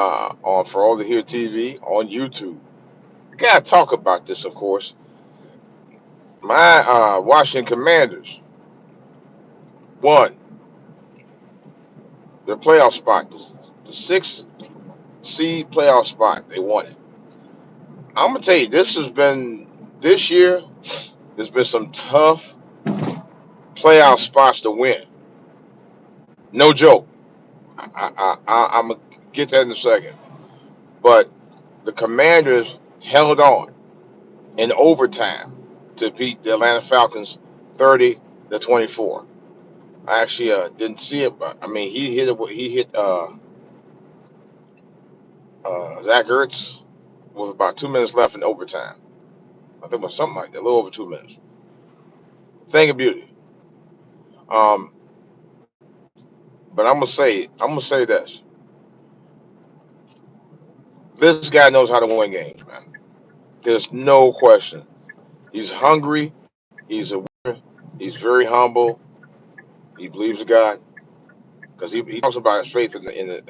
on For All to Hear TV on YouTube. Gotta talk about this, of course. My Washington Commanders won their playoff spot, the sixth seed playoff spot. They won it. I'm gonna tell you, this year. There's been some tough playoff spots to win. No joke. I'm gonna get that in a second. But the Commanders held on in overtime to beat the Atlanta Falcons 30-24. I actually didn't see it, but I mean he hit it. He hit Zach Ertz with about 2 minutes left in overtime. I think it was something like that, a little over 2 minutes. Thing of beauty. Um, but I'm gonna say this. This guy knows how to win games, man. There's no question. He's hungry. He's a winner. He's very humble. He believes in God because he talks about his faith in the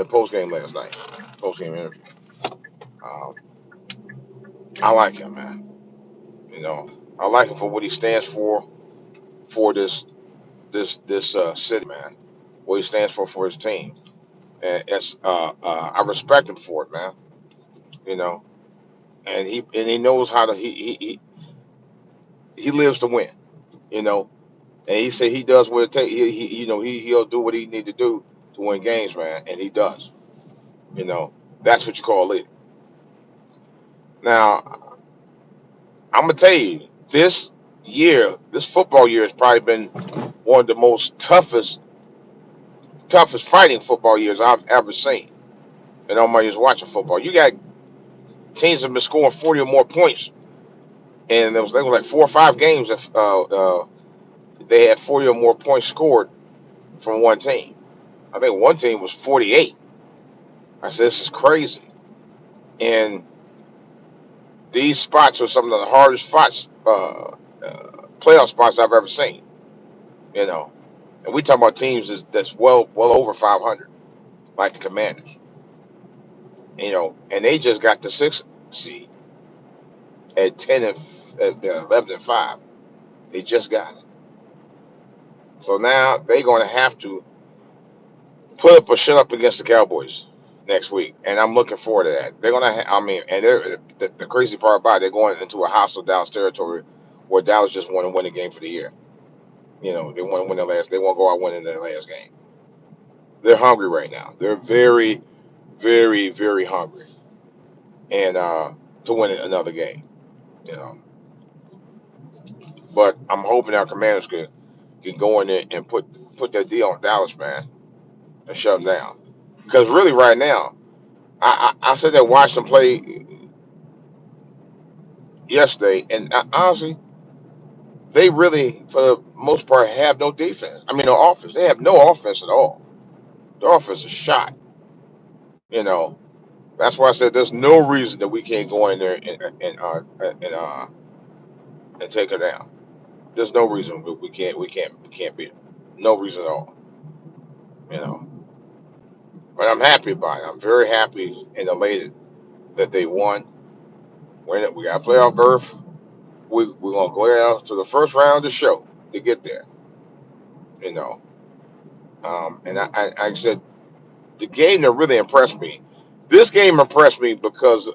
post game last night. Post game interview. Um, I like him, man. You know, I like him for what he stands for this city, man. What he stands for his team, and it's I respect him for it, man. You know, and he knows how to he lives to win. You know, and he said he does what it takes. He'll do what he need to do to win games, man, and he does. You know, that's what you call a leader. Now, I'm gonna tell you, this football year has probably been one of the most toughest fighting football years I've ever seen. And all my years watching football, you got teams that have been scoring 40 or more points, and there was like 4 or 5 games that they had 40 or more points scored from one team. I think one team was 48. I said, this is crazy. And these spots are some of the hardest spots, playoff spots I've ever seen. You know, and we talk about teams that's well over 500, like the Commanders. You know, and they just got the sixth seed at 11-5. They just got it. So now they're going to have to put up or shut up against the Cowboys next week, and I'm looking forward to that. They're gonna, I mean, and the crazy part about it, they're going into a hostile Dallas territory, where Dallas just want to win the game for the year. You know, they want to win their last. They want to go out winning their last game. They're hungry right now. They're very, very, very hungry, and to win another game. You know, but I'm hoping our Commanders can go in there and put that deal on Dallas, man, and shut them down. Because really, right now, I said that watched them play yesterday, and honestly, they really, for the most part, have no defense. I mean, no offense. They have no offense at all. The offense is shot. You know, that's why I said there's no reason that we can't go in there and take her down. There's no reason we can't beat them. No reason at all. You know, but I'm happy about it. I'm very happy and elated that they won. We got playoff berth. We're gonna go down to the first round of the show to get there. You know, and I said the game that really impressed me. This game impressed me because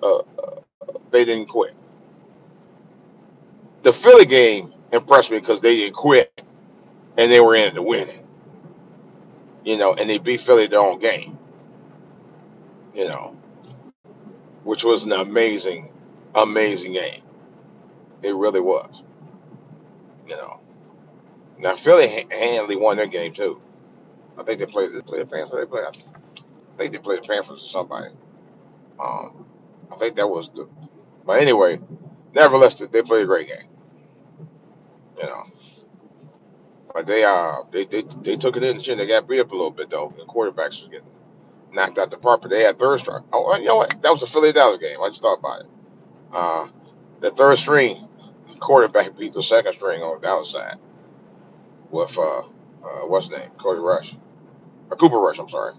they didn't quit. The Philly game impressed me because they didn't quit and they were in it to win it. You know, and they beat Philly their own game. You know, which was an amazing, amazing game. It really was. You know, now Philly handily won their game too. I think they played the Panthers. I think they played the Panthers or somebody. Um, I think that was the. But anyway, nevertheless, they played a great game. You know, but they took it in the chin. They got beat up a little bit though. The quarterbacks was getting knocked out the park, but they had third string. Oh, you know what? That was the Philly Dallas game. I just thought about it. Uh, the third string quarterback beat the second string on the Dallas side with what's his name, Cody Rush or Cooper Rush. I'm sorry.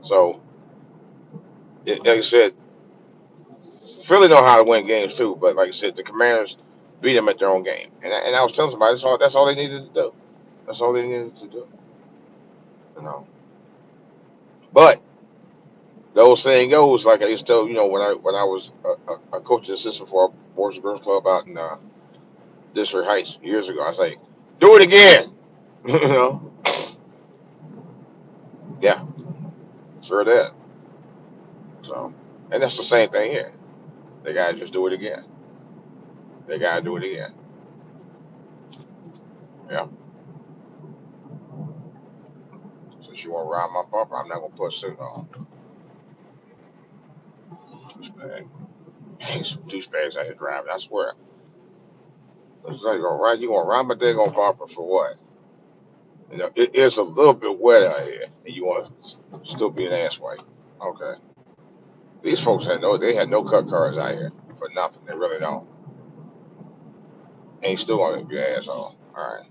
So, like I said, Philly know how to win games too. But like I said, the Commanders beat them at their own game. And I was telling somebody that's all they needed to do. That's all they needed to do. You know. But the old saying goes, like I used to tell when I was a coaching assistant for a boys and girls club out in District Heights years ago. I was like, do it again. you know. Yeah, sure did. So, and that's the same thing here. They gotta just do it again. They gotta do it again. Yeah. Since you want to ride my bumper, I'm not gonna put a suit on. Douchebag. Ain't some douchebags out here driving. I swear. It's like you gonna ride my daggone bumper for what? It is a little bit wet out here, and you want to still be an asswipe. Okay. These folks had no cut cars out here for nothing. They really don't. Ain't still gonna be an asshole. All right.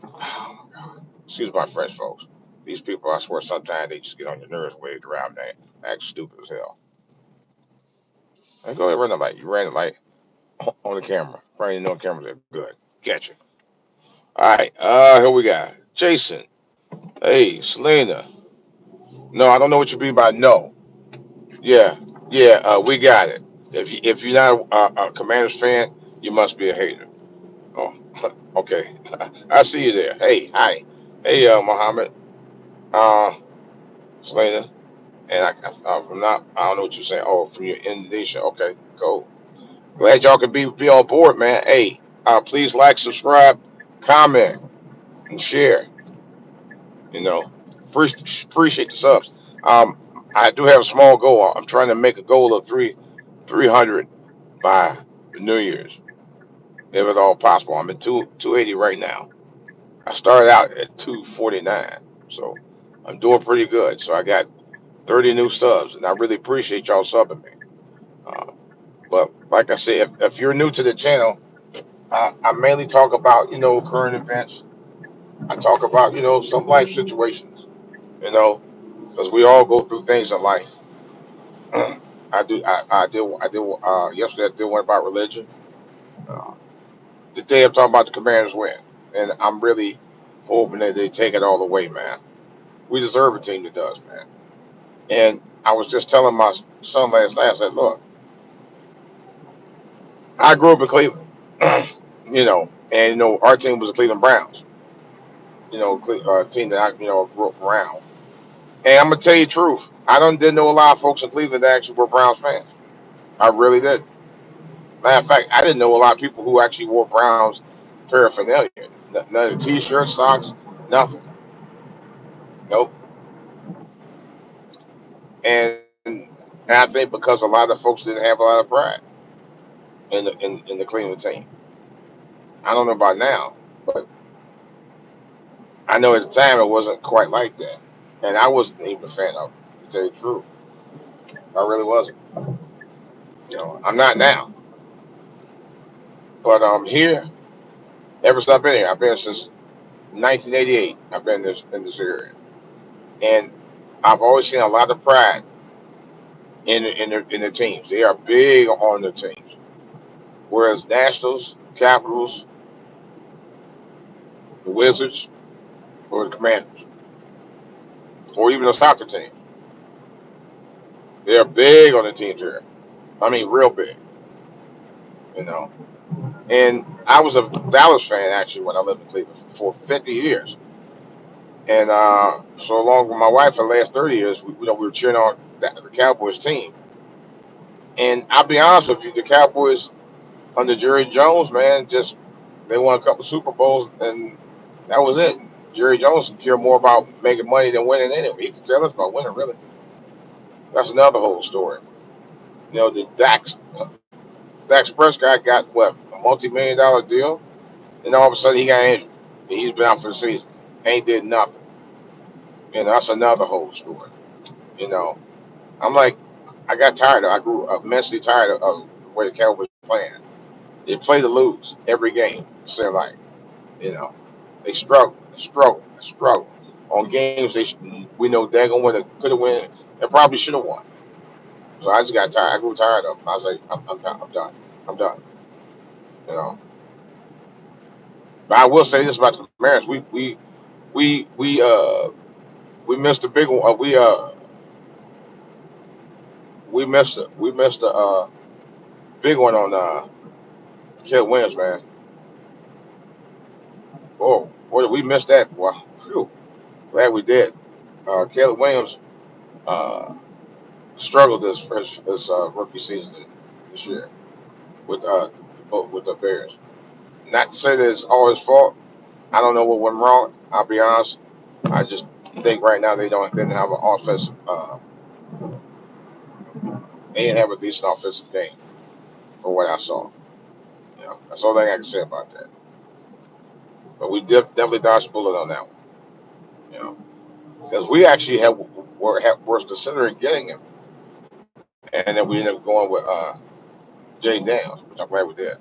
Oh my God. Excuse my French, folks. These people, I swear, sometimes they just get on your nerves the way they drive. They act stupid as hell. Hey, go ahead, run the light. You ran the light on the camera. Probably no cameras are good. Catch it. All right. Here we got Jason. Hey, Selena. No, I don't know what you mean by no. Yeah, yeah. We got it. If you're not a Commanders fan, you must be a hater. Oh, okay. I see you there. Hey, hi. Hey, Muhammad. Uh, Selena. And I'm not. I don't know what you're saying. Oh, from your Indonesia. Okay, cool. Glad y'all can be on board, man. Hey, please like, subscribe, comment, and share. You know, appreciate the subs. Um, I do have a small goal. I'm trying to make a goal of 300 by New Year's, if at all possible. I'm at 280 right now. I started out at 249, so I'm doing pretty good. So I got 30 new subs, and I really appreciate y'all subbing me. Uh, but like I said, if you're new to the channel, I mainly talk about current events. I talk about some life situations. You know, because we all go through things in life. I do. I did. Yesterday I did one about religion. Uh, Today I'm talking about the Commanders win, and I'm really hoping that they take it all the way, man. We deserve a team that does, man. And I was just telling my son last night. I said, look, I grew up in Cleveland, and our team was the Cleveland Browns. Team that I grew up around. And I'm gonna tell you the truth. Didn't know a lot of folks in Cleveland that actually were Browns fans. I really did. Matter of fact, I didn't know a lot of people who actually wore Browns paraphernalia. None of the T-shirts, socks, nothing. Nope. And I think because a lot of folks didn't have a lot of pride in the Cleveland team. I don't know about now, but I know at the time it wasn't quite like that, and I wasn't even a fan of it. To tell you the truth, I really wasn't. I'm not now, but here ever since I've been here. I've been since 1988. I've been in this area, and I've always seen a lot of pride in the teams. They are big on the teams. Whereas Nationals, Capitals, the Wizards, or the Commanders, or even the soccer team, they're big on the teams here. I mean, real big, you know. And I was a Dallas fan actually when I lived in Cleveland for 50 years. And so along with my wife for the last 30 years, we were cheering on the Cowboys team. And I'll be honest with you, the Cowboys under Jerry Jones, man, just they won a couple Super Bowls, and that was it. Jerry Jones could care more about making money than winning anyway. He could care less about winning, really. That's another whole story. The Dax Prescott got what, a multi-million-dollar deal, and all of a sudden he got injured. And he's been out for the season. Ain't did nothing. That's another whole story. You know, I'm like, I got tired. I grew immensely tired of the way the Cowboys were playing. They play to lose every game. It seemed like, you know, they struggle, struggle, struggle. on games we know they're gonna win, could have win, and probably should have won. So I just got tired. I grew tired of them. I was like, I'm done. I'm done. I'm done. You know. But I will say this about the Mariners: we we uh we missed a big one. We missed a big one on Caleb Williams, man. Oh, boy, we missed that. Wow. Phew. Glad we did. Caleb Williams uh, struggled this rookie season this year with with the Bears. Not to say that it's all his fault. I don't know what went wrong. I'll be honest. I just think right now didn't have an offensive. They didn't have a decent offensive game for what I saw. You know, that's all I can say about that. But we definitely dodged a bullet on that one. You know, because we actually were considering getting him, and then we ended up going with Jay Daniels, which I'm glad we did.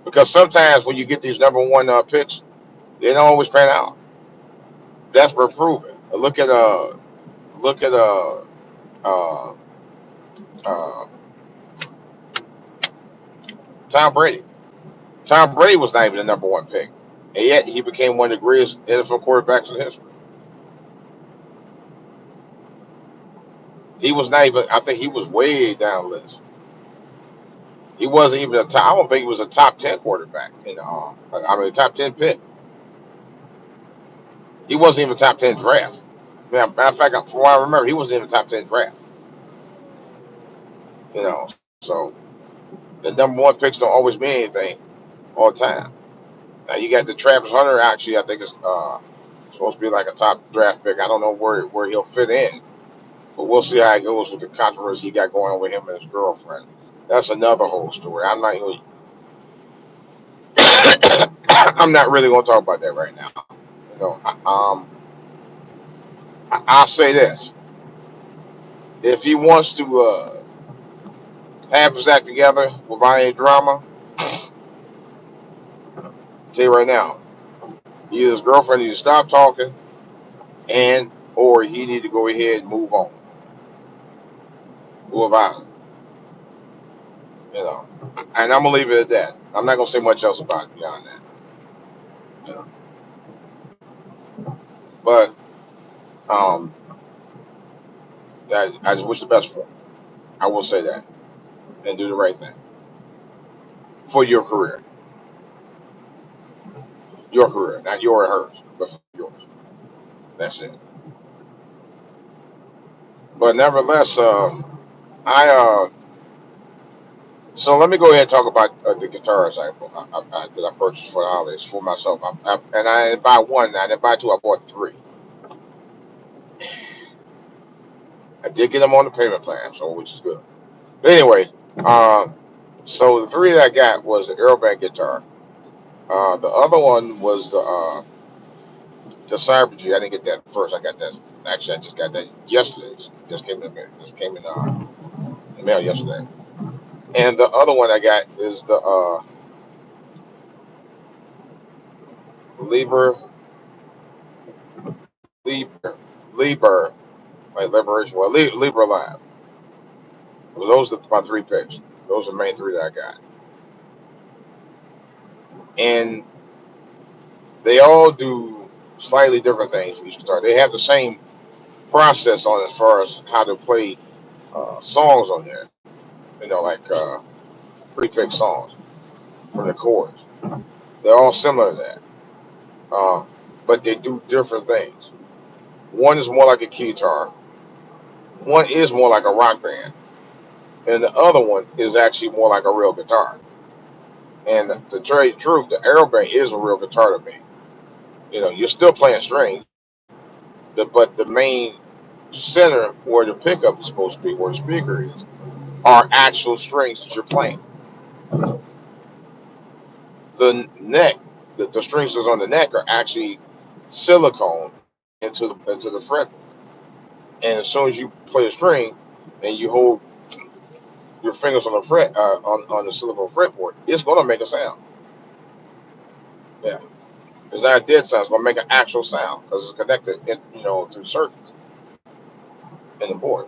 Because sometimes when you get these number one picks, they don't always pan out. That's been proven. Look at uh, uh, Tom Brady. Tom Brady was not even the number one pick, and yet he became one of the greatest NFL quarterbacks in history. He was not even. I think he was way down the list. He wasn't even a top. I don't think he was a top 10 quarterback. I mean, top 10 pick. He wasn't even top 10 draft. Matter of fact, from what I remember, he wasn't even top 10 draft. You know, so the number one picks don't always mean anything all the time. Now you got the Travis Hunter. Actually, I think it's supposed to be like a top draft pick. I don't know where he'll fit in, but we'll see how it goes with the controversy he got going on with him and his girlfriend. That's another whole story. I'm not really going to talk about that right now. You know, I'll say this: if he wants to have his act together without any drama, I'll tell you right now, either his girlfriend needs to stop talking, and or he need to go ahead and move on, move out. You know, and I'm gonna leave it at that. I'm not gonna say much else about it beyond that. You know, but um, I just wish the best for him. I will say that, and do the right thing for your career, not your or hers, but for yours. That's it. But nevertheless, I so let me go ahead and talk about the guitars that I purchased for the holidays for myself. And I didn't buy one, I didn't buy two, I bought three. I did get them on the payment plan, so which is good. But anyway, so the three that I got was the Aerobank guitar. The other one was the Cyber G. I didn't get that first. I got that. Actually, I just got that yesterday. Just came in. Just came in the mail yesterday. And the other one I got is the Liber Liber Liber like Liberation. Well, Libra Live. Well, those are my three picks. Those are the main three that I got, and they all do slightly different things for each guitar. They have the same process on as far as how to play songs on there. You know, like pre-picked songs from the chords. They're all similar to that, uh, but they do different things. One is more like a guitar. One is more like a rock band, and the other one is actually more like a real guitar. And to tell you the truth, the Aerobank is a real guitar to me. You know, you're still playing strings, but the main center where the pickup is supposed to be, where the speaker is, are actual strings that you're playing. The neck, the strings that's on the neck are actually silicone into the fret. And as soon as you play a string and you hold your fingers on the fret on the silicone fretboard, it's gonna make a sound. Yeah, It's not a dead sound. It's gonna make an actual sound because it's connected, through circuits in the board.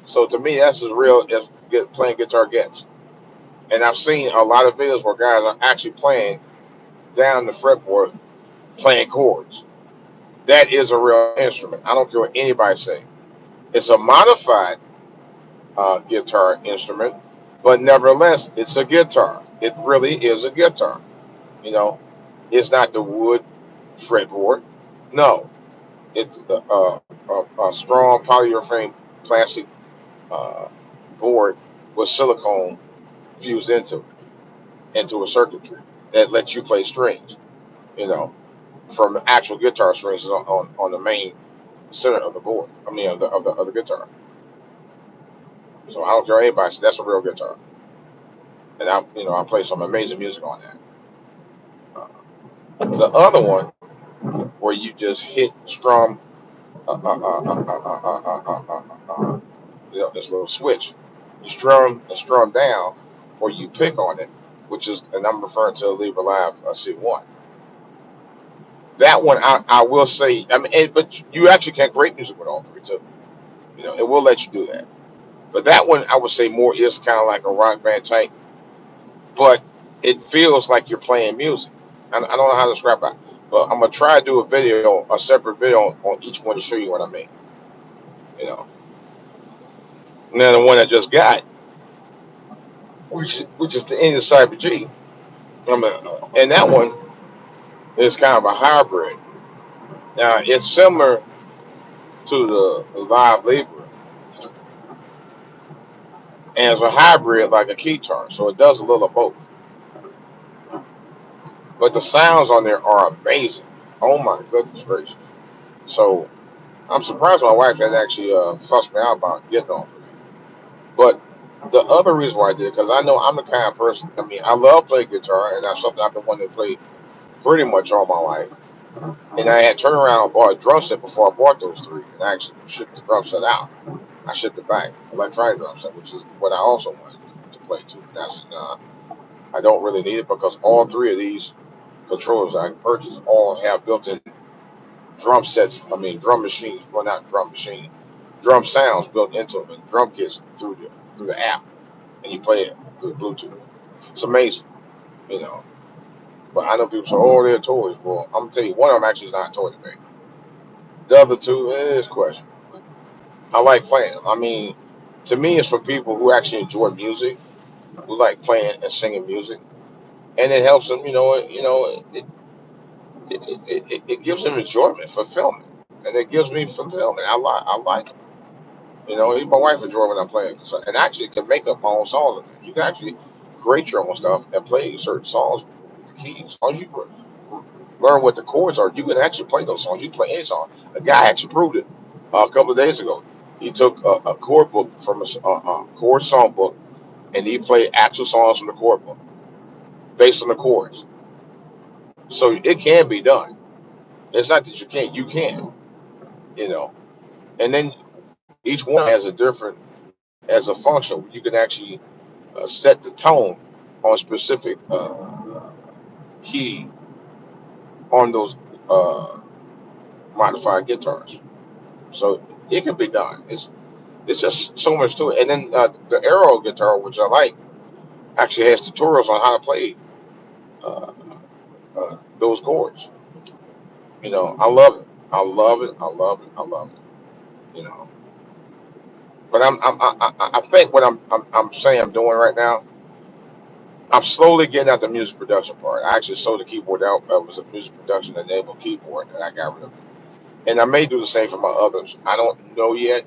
So to me, that's as real as playing guitar gets. And I've seen a lot of videos where guys are actually playing down the fretboard, playing chords. That is a real instrument. I don't care what anybody say. It's a modified guitar instrument, but nevertheless, it's a guitar. It really is a guitar. You know, it's not the wood fretboard. No, it's a strong polyurethane plastic uh, board with silicone fused into a circuitry that lets you play strings. You know, from the actual guitar strings on the main center of the board. I mean, of the guitar. So I don't care what anybody says. That's a real guitar, and I play some amazing music on that. The other one where you just hit strum, this little switch, you strum and strum down, or you pick on it, which is, and I'm referring to Leave Alive C1. That one I will say, I mean, but you actually can create music with all three too. It will let you do that. But that one I would say more is kind of like a rock band type, but it feels like you're playing music. I don't know how to describe it, but I'm gonna try to do a separate video on each one to show you what I mean. You know, and then the one I just got, which is the Indian Cyber G. And that one is kind of a hybrid. Now it's similar to the Live Libra, and it's a hybrid like a keytar, so it does a little of both. But the sounds on there are amazing. Oh my goodness gracious! So I'm surprised my wife had actually fussed me out about getting on for me. But the other reason why I did, because I know I'm the kind of person. I mean, I love playing guitar, and that's something I've been wanting to play pretty much all my life. And I had turned around and bought a drum set before I bought those three, and I actually shipped the drum set out. I shipped it back, electronic drum set, which is what I also wanted to play too. That's I don't really need it because all three of these controllers I purchased all have built-in drum sets. I mean, drum machines. Well, not drum machine. Drum sounds built into them and drum kits through the app, and you play it through Bluetooth. It's amazing, you know. But I know people say, "Oh, they're toys." Well, I'm gonna tell you, one of them actually is not a toy to me. The other two is questionable. I like playing them. I mean, to me, it's for people who actually enjoy music, who like playing and singing music, and it helps them. It gives them enjoyment, fulfillment, and it gives me fulfillment. I like it. Even my wife enjoy when I play it, and actually can make up my own songs. You can actually create your own stuff and play certain songs with the keys. As long as you learn what the chords are, you can actually play those songs. You can play any song. A guy actually proved it a couple of days ago. He took a chord book from a chord song book, and he played actual songs from the chord book based on the chords. So it can be done. It's not that you can't. You can. You know. And then each one has a function. You can actually set the tone on specific key on those uh, modified guitars. So it can be done. It's just so much to it. And then the Aero guitar, which I like, actually has tutorials on how to play uh, those chords. I love it. I love it. I love it. I love it. You know, but I think what I'm saying I'm doing right now. I'm slowly getting out the music production part. I actually sold the keyboard out. It was a music production enabled keyboard that I got rid of. And I may do the same for my others. I don't know yet.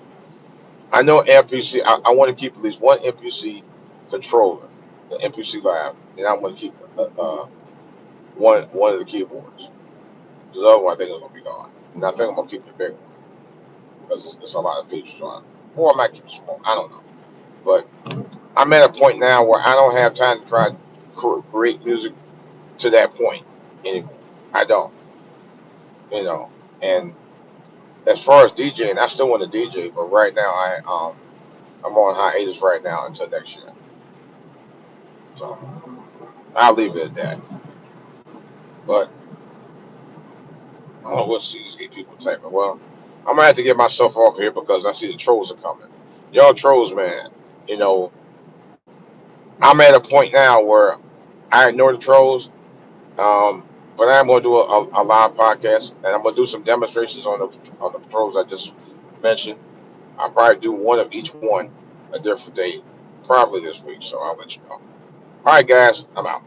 I know MPC. I want to keep at least one MPC controller, the MPC Live, and I want to keep one of the keyboards. Because otherwise, I think it's gonna be gone. And I think I'm gonna keep the big one because it's a lot of features on it. Or I might keep it small. I don't know. But I'm at a point now where I don't have time to try to create music to that point anymore. I don't. You know. And as far as DJing, I still want to DJ, but right now I'm on hiatus right now until next year. So I'll leave it at that. But I don't know what these people typing. Well, I'm gonna have to get myself off here because I see the trolls are coming. Y'all trolls, man. You know, I'm at a point now where I ignore the trolls. But I'm gonna do a live podcast, and I'm gonna do some demonstrations on the trolls I just mentioned. I'll probably do one of each one a different day, probably this week. So I'll let you know. All right, guys, I'm out.